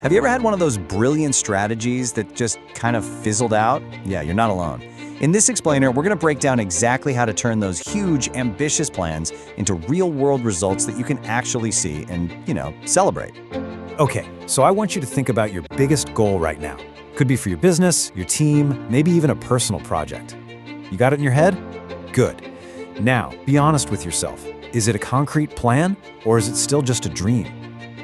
Have you ever had one of those brilliant strategies that just kind of fizzled out? Yeah, you're not alone. In this explainer, we're going to break down exactly how to turn those huge, ambitious plans into real-world results that you can actually see and, celebrate. Okay, so I want you to think about your biggest goal right now. Could be for your business, your team, maybe even a personal project. You got it in your head? Good. Now, be honest with yourself. Is it a concrete plan, or is it still just a dream?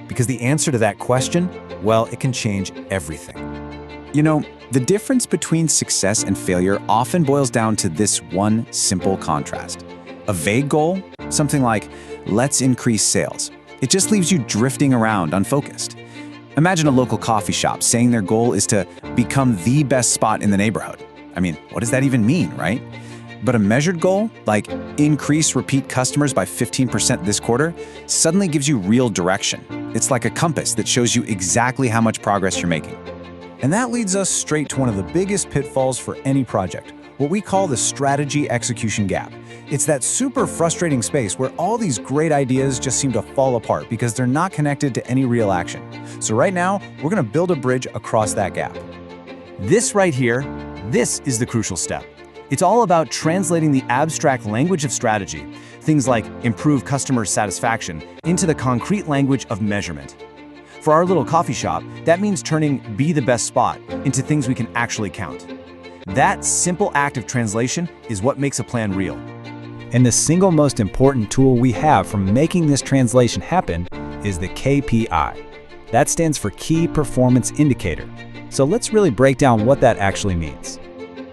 Because the answer to that question, well, it can change everything. The difference between success and failure often boils down to this one simple contrast. A vague goal, something like, let's increase sales. It just leaves you drifting around, unfocused. Imagine a local coffee shop saying their goal is to become the best spot in the neighborhood. I mean, what does that even mean, right? But a measured goal, like increase repeat customers by 15% this quarter, suddenly gives you real direction. It's like a compass that shows you exactly how much progress you're making. And that leads us straight to one of the biggest pitfalls for any project, what we call the strategy execution gap. It's that super frustrating space where all these great ideas just seem to fall apart because they're not connected to any real action. So right now, we're going to build a bridge across that gap. This right here, this is the crucial step. It's all about translating the abstract language of strategy, things like improve customer satisfaction, into the concrete language of measurement. For our little coffee shop, that means turning be the best spot into things we can actually count. That simple act of translation is what makes a plan real. And the single most important tool we have for making this translation happen is the KPI. That stands for Key Performance Indicator. So let's really break down what that actually means.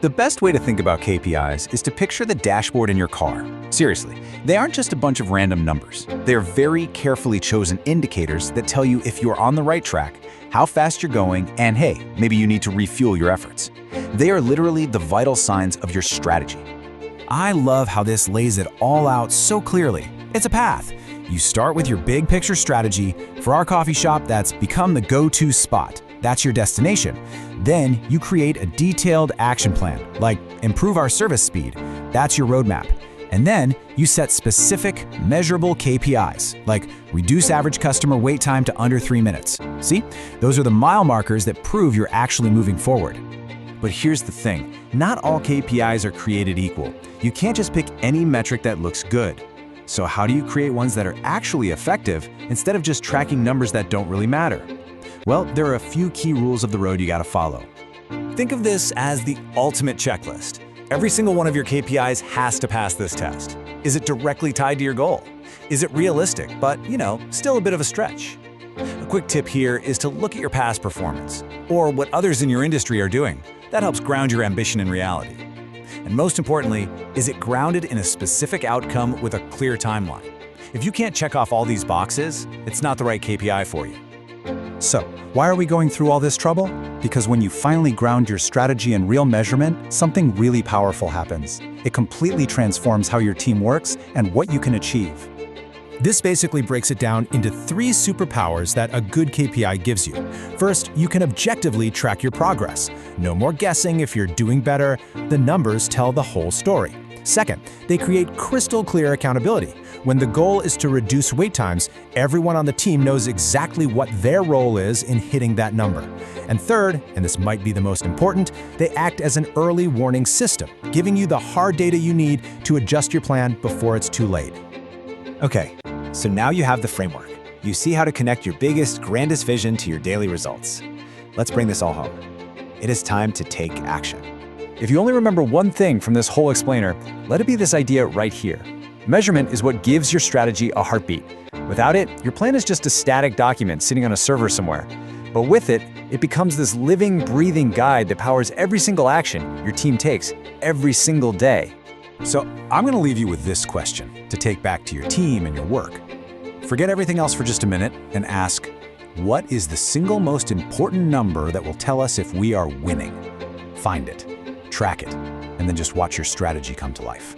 The best way to think about KPIs is to picture the dashboard in your car. Seriously, they aren't just a bunch of random numbers. They're very carefully chosen indicators that tell you if you're on the right track, how fast you're going, and hey, maybe you need to refuel your efforts. They are literally the vital signs of your strategy. I love how this lays it all out so clearly. It's a path. You start with your big picture strategy. For our coffee shop, that's become the go-to spot. That's your destination. Then you create a detailed action plan, like improve our service speed. That's your roadmap. And then you set specific, measurable KPIs, like reduce average customer wait time to under 3 minutes. See? Those are the mile markers that prove you're actually moving forward. But here's the thing, not all KPIs are created equal. You can't just pick any metric that looks good. So how do you create ones that are actually effective instead of just tracking numbers that don't really matter? Well, there are a few key rules of the road you gotta follow. Think of this as the ultimate checklist. Every single one of your KPIs has to pass this test. Is it directly tied to your goal? Is it realistic, but, still a bit of a stretch? A quick tip here is to look at your past performance, or what others in your industry are doing. That helps ground your ambition in reality. And most importantly, is it grounded in a specific outcome with a clear timeline? If you can't check off all these boxes, it's not the right KPI for you. So, why are we going through all this trouble? Because when you finally ground your strategy in real measurement, something really powerful happens. It completely transforms how your team works and what you can achieve. This basically breaks it down into 3 superpowers that a good KPI gives you. First, you can objectively track your progress. No more guessing if you're doing better. The numbers tell the whole story. Second, they create crystal clear accountability. When the goal is to reduce wait times, everyone on the team knows exactly what their role is in hitting that number. And third, and this might be the most important, they act as an early warning system, giving you the hard data you need to adjust your plan before it's too late. Okay, so now you have the framework. You see how to connect your biggest, grandest vision to your daily results. Let's bring this all home. It is time to take action. If you only remember one thing from this whole explainer, let it be this idea right here. Measurement is what gives your strategy a heartbeat. Without it, your plan is just a static document sitting on a server somewhere. But with it, it becomes this living, breathing guide that powers every single action your team takes every single day. So I'm going to leave you with this question to take back to your team and your work. Forget everything else for just a minute and ask, what is the single most important number that will tell us if we are winning? Find it, track it, and then just watch your strategy come to life.